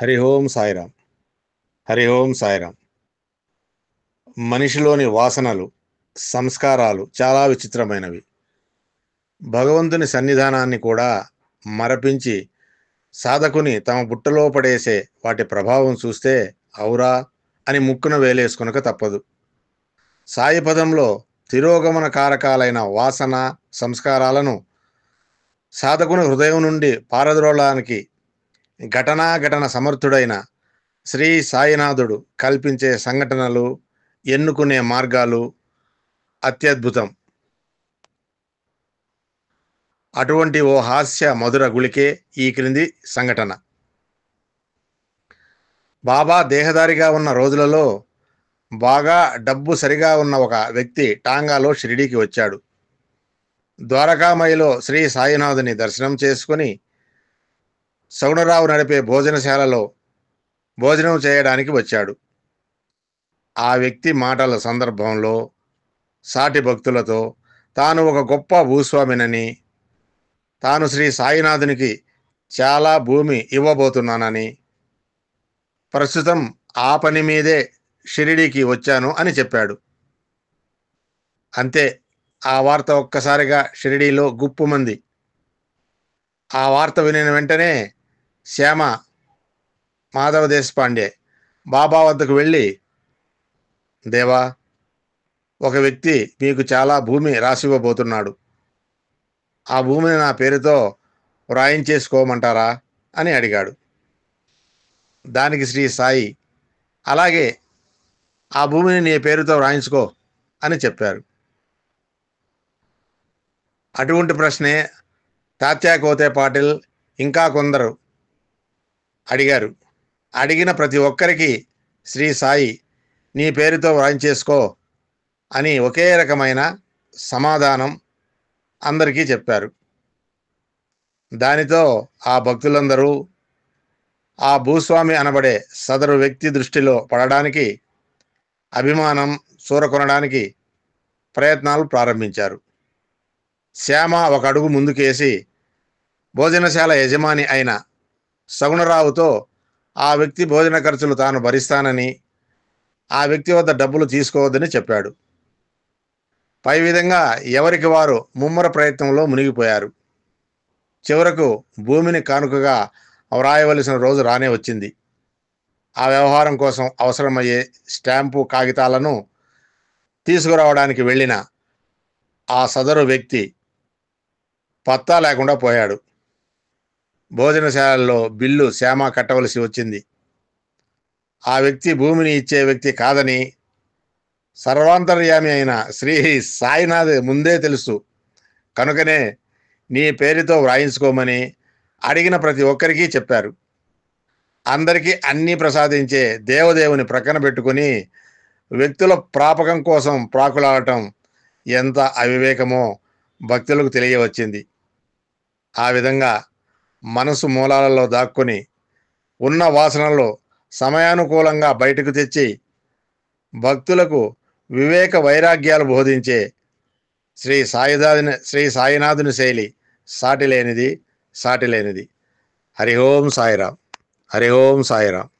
హరి ఓం సాయిరాం. హరి ఓం సాయిరాం. మనిషిలోని వాసనలు, సంస్కారాలు చాలా విచిత్రమైనవి. భగవంతుని సన్నిధానాన్ని కూడా మరపించి సాధకుని తమ బుట్టలో పడేసే వాటి ప్రభావం చూస్తే ఔరా అని ముక్కున వేలేసుకొనక తప్పదు. సాయి పదంలో తిరోగమన కారకాలైన వాసన, సంస్కారాలను సాధకుని హృదయం నుండి పారద్రోలడానికి ఘటన సమర్థుడైన శ్రీ సాయినాథుడు కల్పించే సంఘటనలు, ఎన్నుకునే మార్గాలు అత్యద్భుతం. అటువంటి ఓ హాస్య మధుర గుళికే ఈ క్రింది సంఘటన. బాబా దేహదారిగా ఉన్న రోజులలో బాగా డబ్బు సరిగా ఉన్న ఒక వ్యక్తి టాంగాలో షిరిడీకి వచ్చాడు. ద్వారకామయిలో శ్రీ సాయినాథుని దర్శనం చేసుకుని సగుణరావు నడిపే భోజనశాలలో భోజనం చేయడానికి వచ్చాడు. ఆ వ్యక్తి మాటల సందర్భంలో సాటి భక్తులతో తాను ఒక గొప్ప భూస్వామినని, తాను శ్రీ సాయినాథునికి చాలా భూమి ఇవ్వబోతున్నానని, ప్రస్తుతం ఆ పని మీదే షిరిడీకి వచ్చాను అని చెప్పాడు. అంతే, ఆ వార్త ఒక్కసారిగా షిరిడీలో గుప్పుమంది. ఆ వార్త వినిన వెంటనే శ్యామ మాధవ దేశపాండే బాబా వద్దకు వెళ్ళి, దేవా, ఒక వ్యక్తి మీకు చాలా భూమి రాసివ్వబోతున్నాడు. ఆ భూమిని నా పేరుతో వ్రాయించేసుకోమంటారా అని అడిగాడు. దానికి శ్రీ సాయి, అలాగే, ఆ భూమిని నీ పేరుతో వ్రాయించుకో అని చెప్పారు. అటువంటి ప్రశ్నే తాత్యా కోతే పాటిల్ ఇంకా కొందరు అడిగారు. అడిగిన ప్రతి ఒక్కరికి శ్రీ సాయి నీ పేరుతో వ్రాయించేసుకో అని ఒకే రకమైన సమాధానం అందరికీ చెప్పారు. దానితో ఆ భక్తులందరూ ఆ భూస్వామి అనబడే సదరు వ్యక్తి దృష్టిలో పడడానికి, అభిమానం చూరకొనడానికి ప్రయత్నాలు ప్రారంభించారు. శ్యామ ఒక అడుగు ముందుకేసి భోజనశాల యజమాని అయిన సగుణరావుతో ఆ వ్యక్తి భోజన ఖర్చులు తాను భరిస్తానని, ఆ వ్యక్తి వద్ద డబ్బులు తీసుకోవద్దని చెప్పాడు. పై విధంగా ఎవరికి వారు ముమ్మర ప్రయత్నంలో మునిగిపోయారు. చివరకు భూమిని కానుకగా వ్రాయవలసిన రోజు రానే వచ్చింది. ఆ వ్యవహారం కోసం అవసరమయ్యే స్టాంపు కాగితాలను తీసుకురావడానికి వెళ్ళిన ఆ సదరు వ్యక్తి పత్తా లేకుండా పోయాడు. భోజనశాలలో బిల్లు శ్యామ కట్టవలసి వచ్చింది. ఆ వ్యక్తి భూమిని ఇచ్చే వ్యక్తి కాదని సర్వాంతర్యామి అయిన శ్రీ సాయినాథ్ ముందే తెలుసు. కనుకనే నీ పేరుతో వ్రాయించుకోమని అడిగిన ప్రతి ఒక్కరికి చెప్పారు. అందరికీ అన్నీ ప్రసాదించే దేవదేవుని ప్రక్కన పెట్టుకుని వ్యక్తుల ప్రాపకం కోసం ప్రాకులాడటం ఎంత అవివేకమో భక్తులకు తెలియవచ్చింది. ఆ విధంగా మనసు మూలాలలో దాక్కుని ఉన్న వాసనలో సమయానుకూలంగా బయటకు తెచ్చి భక్తులకు వివేక వైరాగ్యాలు బోధించే శ్రీ సాయినాథుని శైలి సాటిలేనిది. హరి ఓం సాయిరాం. హరి ఓం సాయిరాం.